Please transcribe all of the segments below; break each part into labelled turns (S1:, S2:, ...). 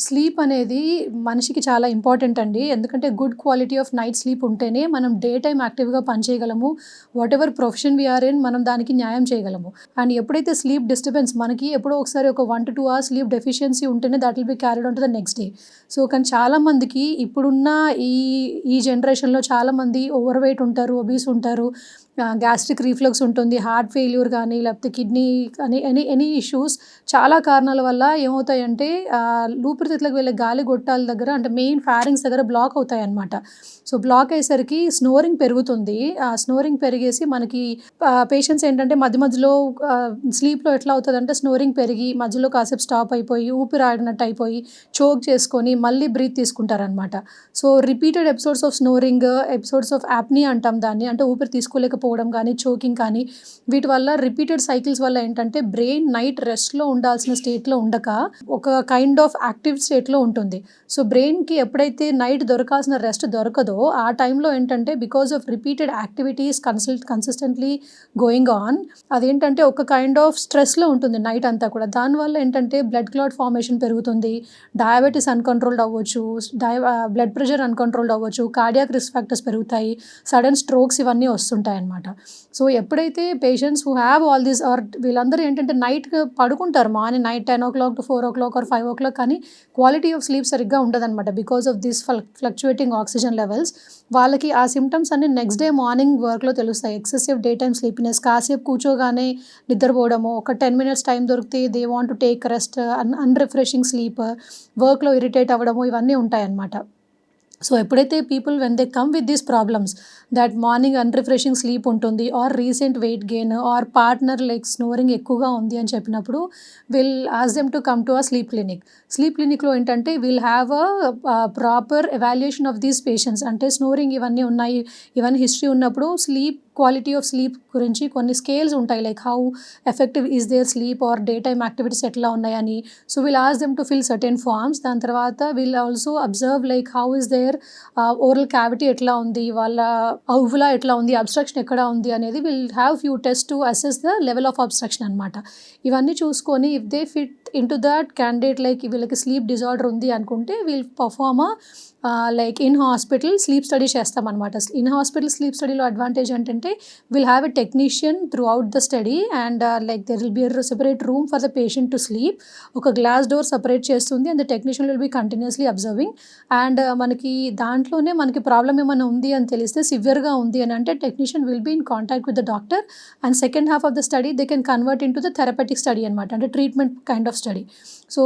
S1: Sleep అనేది మనిషికి చాలా ఇంపార్టెంట్ అండి. ఎందుకంటే good quality of night sleep ఉంటేనే మనం డే టైమ్ యాక్టివ్‌గా పనిచేయగలము. Whatever profession we are in మనం దానికి న్యాయం చేయగలము. అండ్ ఎప్పుడైతే స్లీప్ డిస్టర్బెన్స్ మనకి ఎప్పుడో ఒకసారి ఒక 1-2 అవర్స్ స్లీప్ డెఫిషియన్సీ ఉంటేనే that will be carried on to the next day. So, కానీ చాలామందికి ఇప్పుడున్న ఈ ఈ జనరేషన్‌లో చాలామంది ఓవర్ వెయిట్ ఉంటారు, ఒబీస్ ఉంటారు. గ్యాస్ట్రిక్ రిఫ్లక్స్ ఉంటుంది. హార్ట్ ఫెయిల్యూర్ కానీ, లేకపోతే కిడ్నీ కానీ ఎనీ ఇష్యూస్ చాలా కారణాల వల్ల ఏమవుతాయంటే ఊపిరితిత్తులకు వెళ్ళే గాలి గొట్టాల దగ్గర అంటే మెయిన్ ఫారింగ్స్ దగ్గర బ్లాక్ అవుతాయన్నమాట. సో, బ్లాక్ అయ్యేసరికి స్నోరింగ్ పెరుగుతుంది. స్నోరింగ్ పెరిగేసి మనకి పేషెంట్స్ ఏంటంటే మధ్య మధ్యలో స్లీప్‌లో ఎట్లా అవుతదంటే స్నోరింగ్ పెరిగి మధ్యలో కాసేపు స్టాప్ అయిపోయి, ఊపిరి ఆడినట్టు అయిపోయి, చోక్ చేసుకొని మళ్ళీ బ్రీత్ తీసుకుంటారనమాట. So, repeated episodes of snoring, episodes of apnoea అంటాం దాన్ని. అంటే ఊపిరి తీసుకోలేకపోవడం కానీ, చోకింగ్ కానీ, వీటి వల్ల రిపీటెడ్ సైకిల్స్ వల్ల ఏంటంటే బ్రెయిన్ నైట్ రెస్ట్‌లో ఉండాల్సిన స్టేట్‌లో ఉండక ఒక కైండ్ ఆఫ్ యాక్టివ్ స్టేట్‌లో ఉంటుంది. సో, బ్రెయిన్‌కి ఎప్పుడైతే నైట్ దొరకాల్సిన రెస్ట్ దొరకదో ఆ టైంలో ఏంటంటే because of repeated activities consistently going on అదేంటంటే ఒక కైండ్ ఆఫ్ స్ట్రెస్‌లో ఉంటుంది నైట్ అంతా కూడా. దానివల్ల ఏంటంటే బ్లడ్ క్లాట్ ఫార్మేషన్ పెరుగుతుంది. డయాబెటిస్ అన్‌కంట్రోల్డ్ అవ్వచ్చు. బ్లడ్ ప్రెషర్ అన్‌కంట్రోల్డ్ అవ్వచ్చు. కార్డియాక్ రిస్క్ ఫ్యాక్టర్స్ పెరుగుతాయి. సడెన్ స్ట్రోక్స్ ఇవన్నీ వస్తుంటాయన్నమాట. సో, ఎప్పుడైతే patients who have all this are వీళ్ళందరూ ఏంటంటే నైట్ పడుకుంటారు. మార్నింగ్ నైట్ 10:00 to 4:00 ఆర్ 5:00 కానీ క్వాలిటీ ఆఫ్ స్లీప్ సరిగ్గా ఉండదనమాట. Because of this fluctuating oxygen levels. వాళ్ళకి ఆ సింప్టమ్స్ అన్నీ నెక్స్ట్ డే మార్నింగ్ వర్క్‌లో తెలుస్తాయి. ఎక్సెసివ్ డే టైమ్ స్లీపీనెస్, కాసేపు కూర్చోగానే నిద్రపోవడము, ఒక 10 మినిట్స్ టైం దొరికితే they want to take rest, unrefreshing sleep, వర్క్‌లో ఇరిటేట్ అవ్వడము ఇవన్నీ ఉంటాయన్నమాట. సో, ఎప్పుడైతే people when they come with these problems that morning unrefreshing sleep ఉంటుంది or recent weight gain or partner like snoring ఎక్కువగా ఉంది అని చెప్పినప్పుడు will ask them to come to sleep clinic. Sleep క్లినిక్‌లో ఏంటంటే will have proper evaluation of these patients. అంటే snoring ఇవన్నీ ఉన్నాయి, ఇవన్నీ హిస్టరీ ఉన్నప్పుడు స్లీప్ క్వాలిటీ ఆఫ్ స్లీప్ గురించి కొన్ని స్కేల్స్ ఉంటాయి. Like how effective is their sleep or day time activities ఎట్లా ఉన్నాయని. So, will ask them to fill certain forms. దాని తర్వాత will also observe like how is their oral cavity ఎట్లా ఉంది, వాళ్ళ ఊవులా ఎట్లా ఉంది, అబ్స్ట్రక్షన్ ఎక్కడ ఉంది అనేది will have few test to assess the level of abstraction అనమాట. ఇవన్నీ చూసుకొని if they fit into that candidate like వీళ్ళకి స్లీప్ డిజార్డర్ ఉంది అనుకుంటే will perform like in hospital sleep study చేస్తామన్నమాట. ఇన్ హాస్పిటల్ స్లీప్ స్టడీలో అడ్వాంటేజ్ ఏంటంటే will have a technician through out the study and like there will be separate room for the patient to sleep. ఒక glass door separate చేస్తుంది and the technician will be continuously observing. And మనకి దాంట్లోనే మనకి problem ఏమైనా ఉంది అని తెలిస్తే సివియర్గా ఉంది అని అంటే technician will be in contact with the doctor and second half of the study they can convert into the therapeutic study అనమాట. అంటే treatment kind of study. So,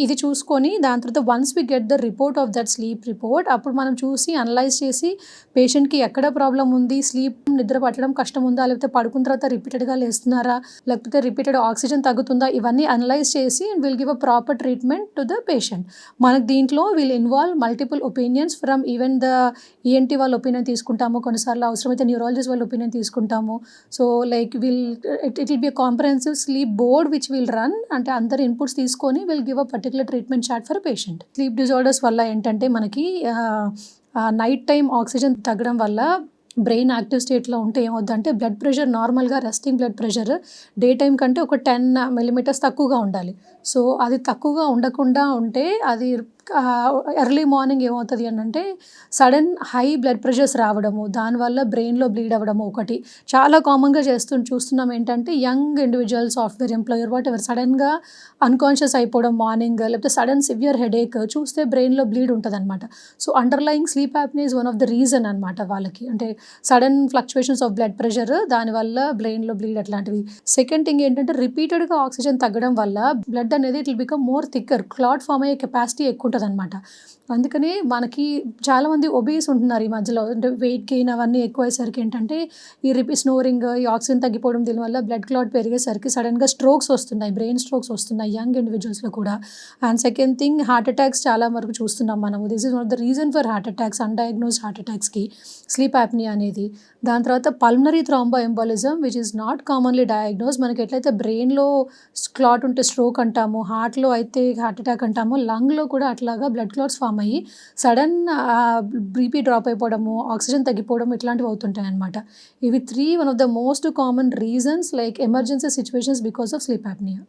S1: ఇది చూసుకొని దాని తర్వాత once we get the report of that sleep report అప్పుడు మనం చూసి analyse చేసి పేషెంట్‌కి ఎక్కడ ప్రాబ్లమ్ ఉంది, స్లీప్ నిద్ర పట్టడం కష్టం ఉందా, లేకపోతే పడుకున్న తర్వాత రిపీటెడ్‌గా లేస్తున్నారా, లేకపోతే రిపీటెడ్ ఆక్సిజన్ తగ్గుతుందా, ఇవన్నీ అనలైజ్ చేసి will give a proper treatment to the patient. మనకు దీంట్లో will involve multiple opinions from even the ENT వాళ్ళ ఒపీనియన్ తీసుకుంటాము. కొన్నిసార్లు అవసరమైతే న్యూరాలజిస్ట్ వాళ్ళ ఒపీనియన్ తీసుకుంటాము. So, like it will be a comprehensive sleep board which will run. అంటే అందరి ఇన్పుట్స్ తీసుకొని will give a particular treatment chart for patient. Sleep disorders వల్ల ఏంటంటే మనకి నైట్ టైం ఆక్సిజన్ తగ్గడం వల్ల బ్రెయిన్ యాక్టివ్ స్టేట్లో ఉంటే ఏమవుద్దంటే బ్లడ్ ప్రెషర్ నార్మల్గా resting blood pressure day time కంటే ఒక 10 మిల్లీమీటర్స్ తక్కువగా ఉండాలి. సో, అది తక్కువగా ఉండకుండా ఉంటే అది ఎర్లీ మార్నింగ్ ఏమవుతుంది అని అంటే సడన్ హై బ్లడ్ ప్రెషర్స్ రావడము, దానివల్ల బ్రెయిన్లో బ్లీడ్ అవ్వడము ఒకటి చాలా కామన్గా చూస్తున్నాం. ఏంటంటే young individual software employer whatever సడన్గా అన్కాన్షియస్ అయిపోవడం మార్నింగ్, లేకపోతే సడన్ సివియర్ హెడేక్ చూస్తే బ్రెయిన్లో బ్లీడ్ ఉంటుంది అనమాట. So, underlying sleep apnoea is one of the reason అనమాట వాళ్ళకి. అంటే sudden fluctuations of blood pressure దానివల్ల బ్రెయిన్లో బ్లీడ్ అట్లాంటివి. సెకండ్ థింగ్ ఏంటంటే రిపీటెడ్గా ఆక్సిజన్ తగ్గడం వల్ల బ్లడ్ అనేది it will become more thicker, clot form అయ్యే కెపాసిటీ ఎక్కువ ఉంటుంది అనమాట. అందుకని మనకి చాలామంది ఒబీస్ ఉంటున్నారు ఈ మధ్యలో. అంటే వెయిట్ గెయిన్ అవన్నీ ఎక్కువయ్యేసరికి ఏంటంటే ఈ స్నోరింగ్, ఈ ఆక్సిజన్ తగ్గిపోవడం దీనివల్ల బ్లడ్ క్లాట్ పెరిగేసరికి సడన్గా స్ట్రోక్స్ వస్తున్నాయి, బ్రెయిన్ స్ట్రోక్స్ వస్తున్నాయి యంగ్ ఇండివిజువల్స్లో కూడా. And second thing heart attacks చాలా వరకు చూస్తున్నాం మనము. This is one of the reason for heart attacks, undiagnosed heart అటాక్స్కి స్లీప్ యాప్నియా అనేది. దాని తర్వాత pulmonary thromboembolism which is not commonly diagnose. మనకి ఎట్లయితే బ్రెయిన్లో క్లాట్ ఉంటే స్ట్రోక్ అంటాము, హార్ట్లో అయితే హార్ట్ అటాక్ అంటాము, లంగ్లో కూడా అట్లాగా బ్లడ్ క్లాట్స్ ఫామ్ అయ్యి సడన్ బీపీ డ్రాప్ అయిపోవడము, ఆక్సిజన్ తగ్గిపోవడం ఇట్లాంటివి అవుతుంటాయి అనమాట. ఇవి 3 one of the most common reasons like emergency situations because of sleep apnoea.